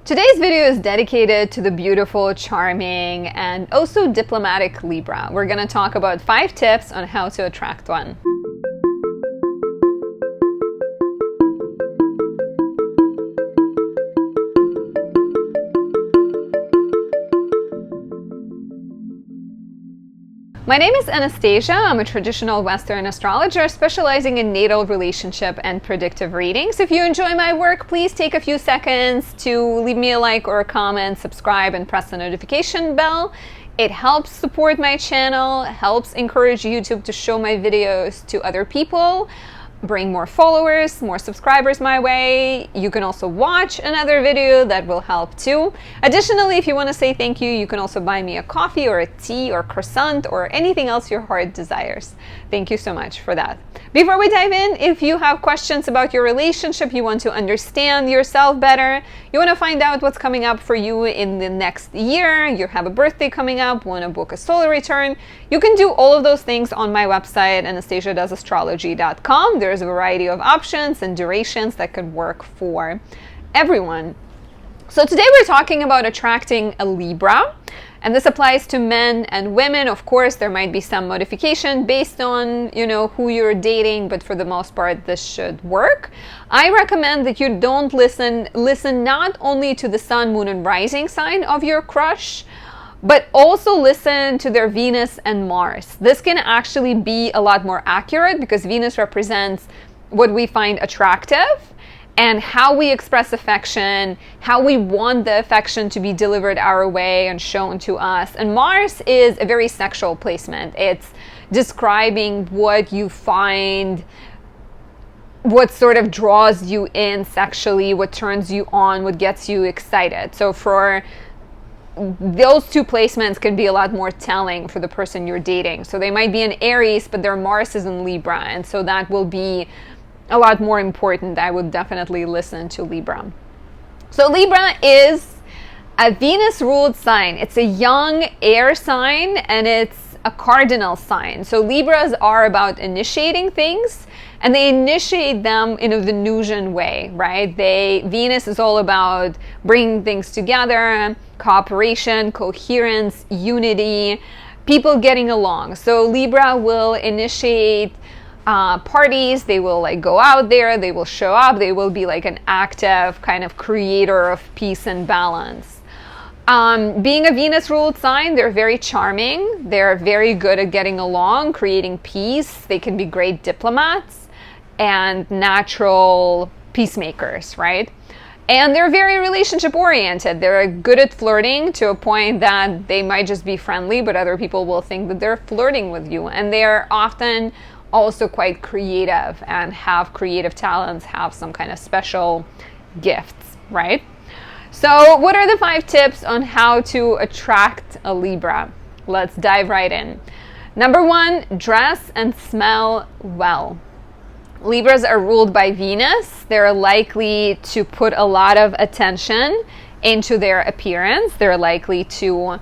Today's video is dedicated to the beautiful, charming, and also diplomatic Libra. We're going to talk about 5 tips on how to attract one. My name is Anastasia. I'm a traditional Western astrologer specializing in natal, relationship, and predictive readings. If you enjoy my work, please take a few seconds to leave me a like or a comment, subscribe, and press the notification bell. It helps support my channel, helps encourage YouTube to show my videos to other people, bring more followers, more subscribers my way. You can also watch another video that will help too. Additionally, if you want to say thank you, you can also buy me a coffee or a tea or croissant or anything else your heart desires. Thank you so much for that. Before we dive in, if you have questions about your relationship, you want to understand yourself better, you want to find out what's coming up for you in the next year, you have a birthday coming up, want to book a solar return, you can do all of those things on my website, anastasiadoesastrology.com. There's a variety of options and durations that could work for everyone. So today we're talking about attracting a Libra, and this applies to men and women. Of course, there might be some modification based on, who you're dating, but for the most part, this should work. I recommend that you don't listen not only to the sun, moon, and rising sign of your crush, but also listen to their Venus and Mars. This can actually be a lot more accurate because Venus represents what we find attractive and how we express affection, how we want the affection to be delivered our way and shown to us. And Mars is a very sexual placement. It's describing what you find, what sort of draws you in sexually, what turns you on, what gets you excited. So for those 2 placements can be a lot more telling for the person you're dating. So they might be in Aries, but their Mars is in Libra, and so that will be a lot more important. I would definitely listen to Libra. So Libra is a Venus-ruled sign. It's a young air sign, and it's a cardinal sign. So Libras are about initiating things, and they initiate them in a Venusian way, right? Venus is all about bringing things together, cooperation, coherence, unity, people getting along. So Libra will initiate parties. They will go out there, they will show up, they will be like an active kind of creator of peace and balance. Being a Venus-ruled sign, they're very charming. They're very good at getting along, creating peace. They can be great diplomats and natural peacemakers, right? And they're very relationship oriented. They're good at flirting to a point that they might just be friendly, but other people will think that they're flirting with you. And they're often also quite creative and have creative talents, have some kind of special gifts, right? So what are the 5 tips on how to attract a Libra? Let's dive right in. Number 1, dress and smell well. Libras are ruled by Venus. They're likely to put a lot of attention into their appearance. They're likely to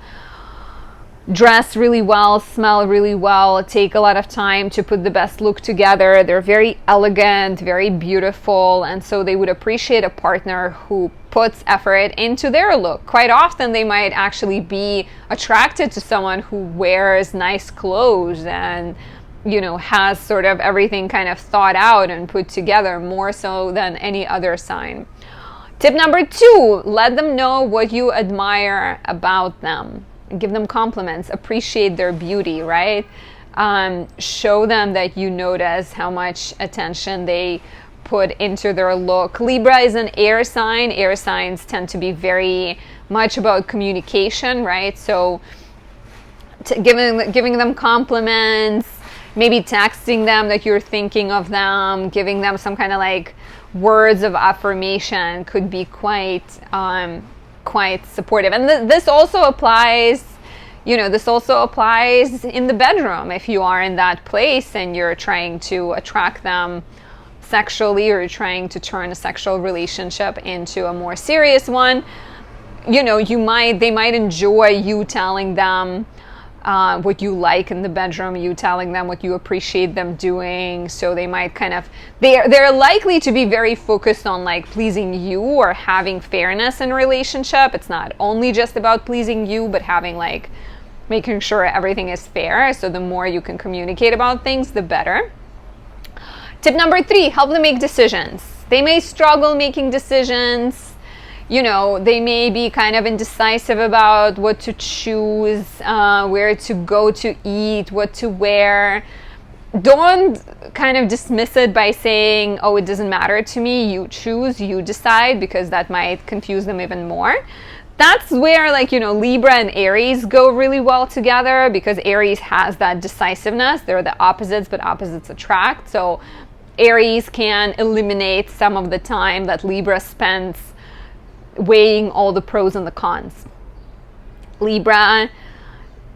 dress really well, smell really well, take a lot of time to put the best look together. They're very elegant, very beautiful, and so they would appreciate a partner who puts effort into their look. Quite often they might actually be attracted to someone who wears nice clothes and has sort of everything kind of thought out and put together, more so than any other sign. Tip number 2, let them know what you admire about them. Give them compliments, appreciate their beauty, right? Show them that you notice how much attention they put into their look. Libra is an air sign. Air signs tend to be very much about communication, right? So giving them compliments, maybe texting them that you're thinking of them, giving them some kind of words of affirmation could be quite supportive. And this also applies, this also applies in the bedroom. If you are in that place and you're trying to attract them sexually, or you're trying to turn a sexual relationship into a more serious one, they might enjoy you telling them what you like in the bedroom, you telling them what you appreciate them doing. So they might kind of, they're likely to be very focused on like pleasing you or having fairness in relationship. It's not only just about pleasing you, but having like making sure everything is fair. So the more you can communicate about things, the better. Tip number 3, help them make decisions. They may struggle making decisions. You know, they may be kind of indecisive about what to choose, where to go to eat, what to wear. Don't kind of dismiss it by saying, oh, it doesn't matter to me, you choose, you decide, because that might confuse them even more. That's where, like, you know, Libra and Aries go really well together, because Aries has that decisiveness. They're the opposites, but opposites attract. So Aries can eliminate some of the time that Libra spends weighing all the pros and the cons. Libra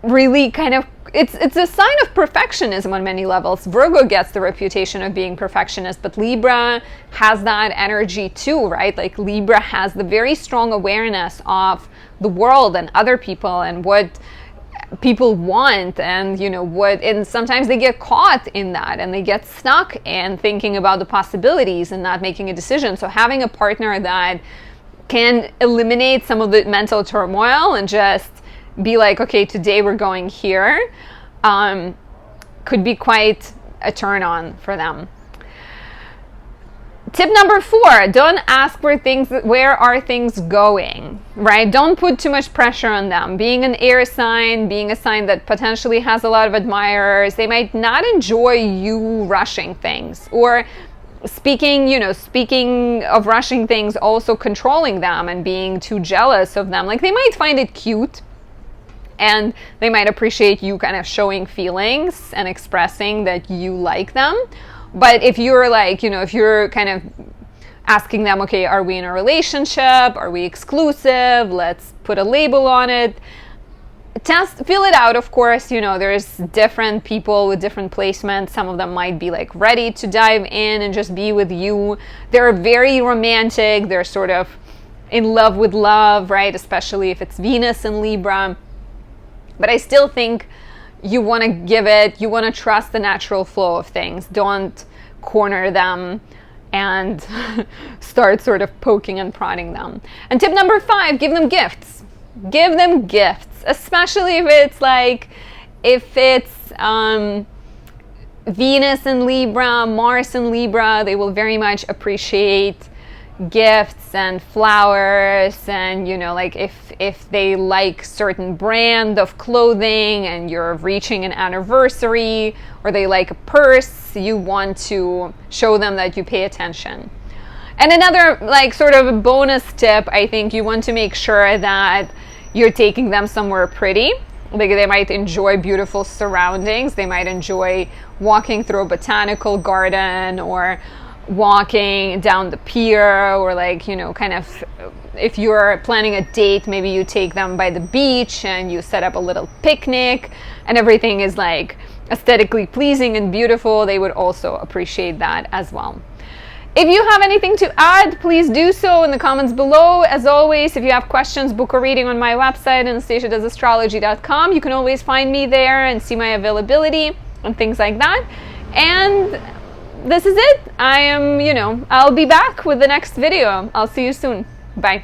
really kind of, it's a sign of perfectionism on many levels. Virgo gets the reputation of being perfectionist, but Libra has that energy too, right? Like Libra has the very strong awareness of the world and other people and what people want, and you know what, and sometimes they get caught in that and they get stuck in thinking about the possibilities and not making a decision. So having a partner that can eliminate some of the mental turmoil and just be like, okay, today we're going here, could be quite a turn on for them. Tip number 4, don't ask where are things going, right? Don't put too much pressure on them. Being an air sign, being a sign that potentially has a lot of admirers, they might not enjoy you rushing things, or speaking of rushing things, also controlling them and being too jealous of them. Like they might find it cute and they might appreciate you kind of showing feelings and expressing that you like them. But if you're like, you know, if you're kind of asking them, okay, are we in a relationship? Are we exclusive? Let's put a label on it. Feel it out, of course. You know, there's different people with different placements. Some of them might be like ready to dive in and just be with you. They're very romantic. They're sort of in love with love, right? Especially if it's Venus in Libra. But I still think you want to you want to trust the natural flow of things. Don't corner them and start sort of poking and prodding them. And tip number 5, give them gifts. Give them gifts, especially if it's Venus in Libra, Mars in Libra. They will very much appreciate gifts and flowers, and you know, like if they like certain brand of clothing and you're reaching an anniversary, or they like a purse, you want to show them that you pay attention. And another like sort of a bonus tip, I think you want to make sure that you're taking them somewhere pretty. Like they might enjoy beautiful surroundings. They might enjoy walking through a botanical garden, or walking down the pier, or like, you know, kind of if you're planning a date, maybe you take them by the beach and you set up a little picnic and everything is like aesthetically pleasing and beautiful. They would also appreciate that as well. If you have anything to add, please do so in the comments below. As always, if you have questions, book a reading on my website, anastasiadoesastrology.com. You can always find me there and see my availability and things like that. And this is it. I'll be back with the next video. I'll see you soon. Bye.